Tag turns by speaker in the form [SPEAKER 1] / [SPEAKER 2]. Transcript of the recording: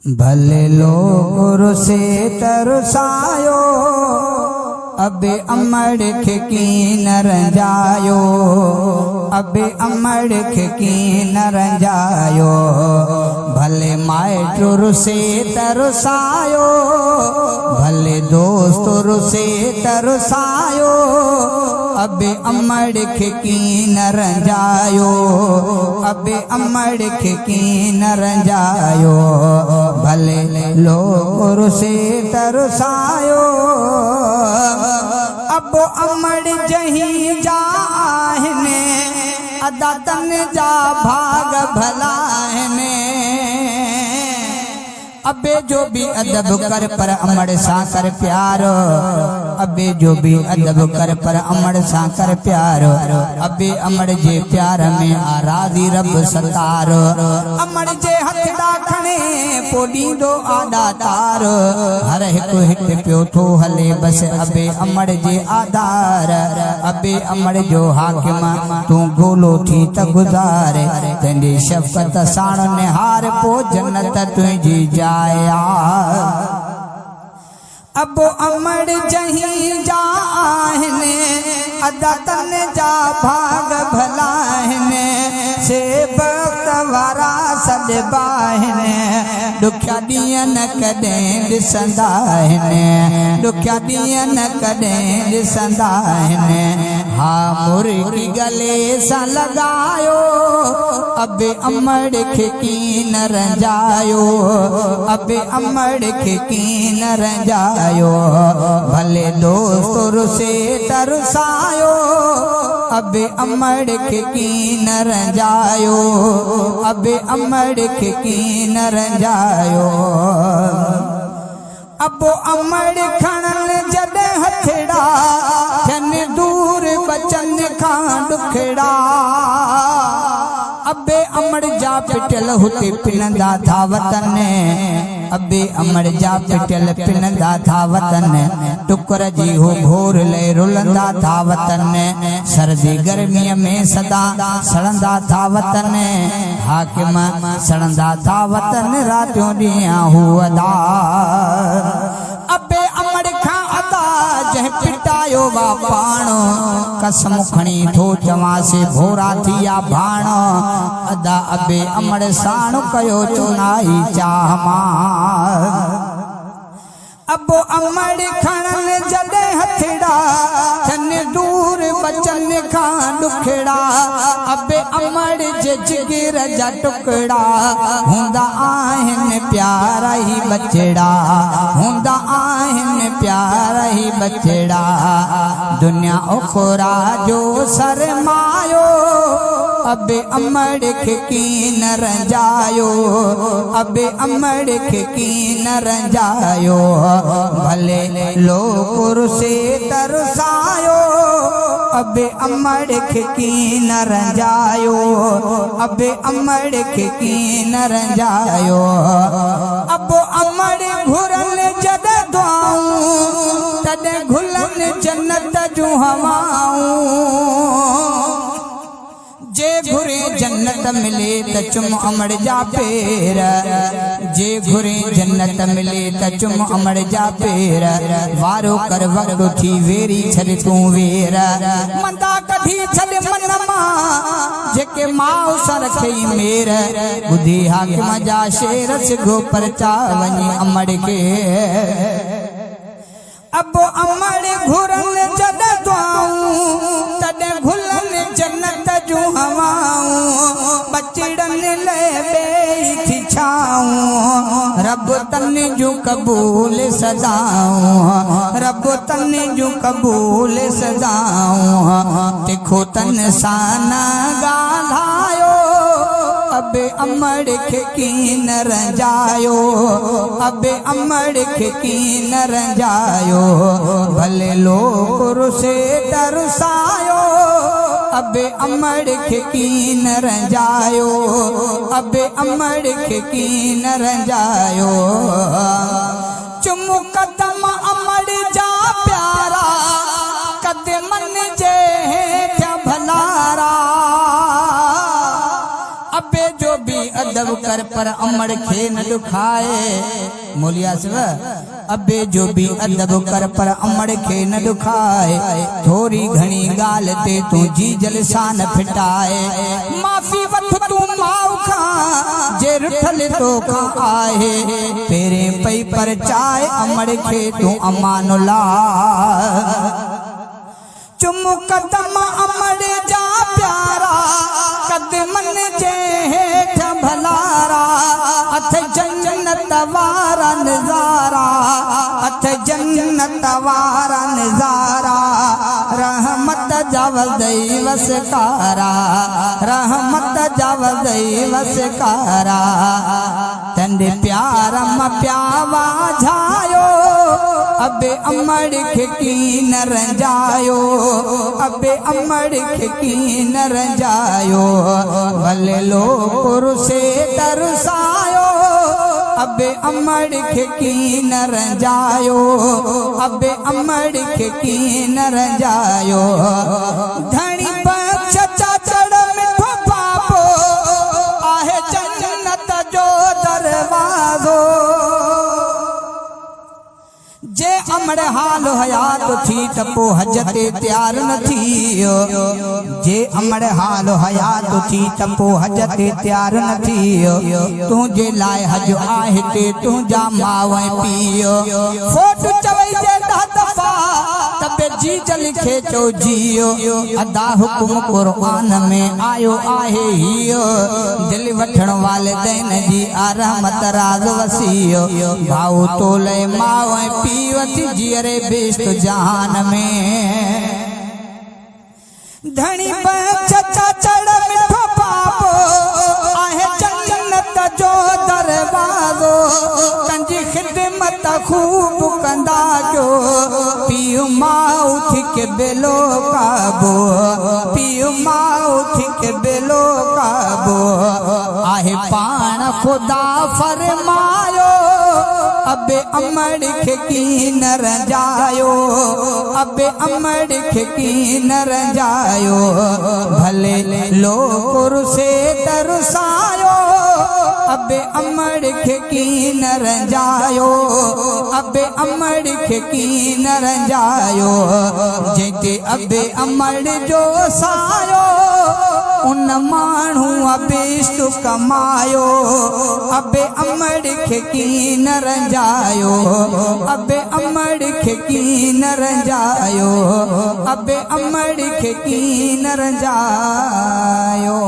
[SPEAKER 1] भले लोग से तरसायो अबे अमड़ खे की न रंजायो, अबे अमड़ खे की न रंजायो। भले माइट से तरसायो, भले दोस्त से तरसायो, अबे अमड़ खे की न रंजायो, अबे अमड़ खे की न रंजायो। भले लोग से तरसायो अब अमड़ जही जाहने अदातन जा भाग भलाहने। अबे जो भी अदब कर पर अमड़ सा कर प्यार, अबे जो भी अदब कर पर अमड़ सा कर प्यार। अबे अमड़ जे प्यार में आराधी रब सतार, अमड़ जे हथ डाखणे पोडी दो आदा तार। हर हिक हिक पियो थो हले बस अबे अमड़ जे आधार। अबे अमड़ जो हाकिम तू गोलो थी त गुज़ारे, तेंदी शफ़क़त साण निहार पो जन्नत तुझी जाया। अब अमड़ जही जाहने अदातन जा भाग भलाहने। से वक्त वारा सदबाहने दुखिया ॾींहं न कॾहिं ॾिसंदा आहिनि, दुखिया ॾींहं न कॾहिं ॾिसंदा आहिनि। हा मुर्गी गले सां लॻायो अबे अमड़ खे की न रंजायो, अबे अमड़ खे की न रंजायो। भले दोस्त से तरसायो अबे अमड़ खे की न रंजायो, अबे अमड़ खे की न रंजायो। अब अमड़ खणन जॾहिं हथड़ा थियनि दूर बचन खां ॾुखड़ा। अबे अमड़ जा पिटल हुते पिनंदा था वतन, अबे अमड़ जा पिटल पिनंदा था वतन। टुकर जी हो घोर ले रुलंदा था वतन, सर्दी गर्मीअ में सदा सड़ंदा था वतन। हाकिम सड़ंदा था वतन रातियों ॾींहं हुअदा। अबे अमड़ खां अदा जंहिं पिटायो वा पाण, कसम खणी थो चवां से भोरा थिया भाण। अदा अबे अमड़ साण कयो चुनाई चाहमा। अब अमड़ खणन जॾहिं हथड़ा थियनि दूर बचन खां ॾुखड़ा। अबे अमड़ जे जिगर जा टुकड़ा हूंदा आहिनि प्यारा ई बचड़ा, हूंदा आहिनि प्यारा ई बचड़ा। दुनिया उखरा जो सरमायो अबे अमड़ खे की न रंजायो, अबे अमड़ खे की न रंजायो। भले लोग से तरसायो अबे अमड़ खे की न रंजायो, अबे अमड़ खे की न रंजायो। अब अमड़ घुरन जॾहिं दुआऊं तॾहिं घुलन जन्नत जूं हवाऊं। जे घुरे जन्नत मिले त चुम अमड़ जा पेर, जे घुरे जन्नत मिले त चुम अमड़ जा पेर। वारो कर वक़्तु थी वेरी छॾ तूं वेर, मंदा कढी छॾ मन मां जेके माउ सां रखई मेर। ॿुधी हाकिम जा शेर सिघो परचा वञी अमड़ खे। अब अमड़ घुरन जॾहिं दुआऊं तॾहिं घुलन जन्नत जूं हवाऊं। बचड़न लाइ ॿेई थी छाऊं, रब तन जूं क़बूल सदाऊं, रब तन जूं क़बूल सदाऊं। तिखो तन सां न ॻाल्हायो अबे अमड़ खे की न रंजायो, अबे अमड़ खे की न रंजायो। भले लोग से तरसायो अबे अमड़ खे की न रंजायो, अबे अमड़ खे की न रंजायो। चुम कदम अमड़ जा प्यारा कदमन जे हेठि भलारा। अबे जो भी अदब कर पर अमड़ खे न दुखाए मोलिया सिव अबे जो भी अदब कर पर अमड़ खे न दुखाए थोड़ी घणी गाल ते तू जी जलसान फिटाए माफी वठ तू माऊ खां जे रुठल तो खां आहे पेरे पई पर चाय अमड़ खे तू अमानुल्ला चुमु कदम अमड़ जा प्यारा कदमन जे हेठ भलारा अथ जन्नत वारा नज़ारा अथ जन्नत वारा नज़ारा रहमत जावदई वसकारा रहमत जावदई वसकारा तंदे प्यार म प्यावा झायो अबे अमड़ खे कीन रंजायो अबे अमड़ खे कीन रंजायो भले लोकुर से तरसायो अबे अमड़ खे कीन रंजायो अबे अमड़ खे कीन रंजायो धणी बख्श चाचड़ मिठो पापो आहे जन्नत जो दरवाज़ो जे अमड़ हाल हयात थी त पो हज ते तैयार न थियो जे अमड़ हाल हयात थी त पो हज ते तैयार न थियो तुझे लाइ हज आहे ते तुझा माव पियो फोट चवई जे 10 दफ़ा तबे जी जल खे चो जियो अदा हुकुम कुरान में आयो आहे हियो दिल वठण वालिदैन जी रहमत राज वसियो भाऊ तोले माव पीवती जियरे बेस्त जहान में धनी बख्श चाचड़ मिठो पापो आहे जन्नत जो दरवाज़ो कंजी खिदमत खूब कंदा क्यो पियो माऊ थी के बेलो काबो पियो माऊ थी के बेलो काबो आहे पाण खुदा फरमायो अबे अमड़ खे कीन रंजायो अबे अमड़ खे कीन रंजायो भले लोकुर से तरसायो अबे अमड़ खे कीन रंजायो अबे अमड़ खे कीन रंजायो जेके अबे अमड़ जो सायो उन माण्हू अबेस्तु कमायो अबे अमड़ खे कीन रंजायो अबे अमड़ खे कीन रंजायो अबे अमड़ खे कीन रंजायो।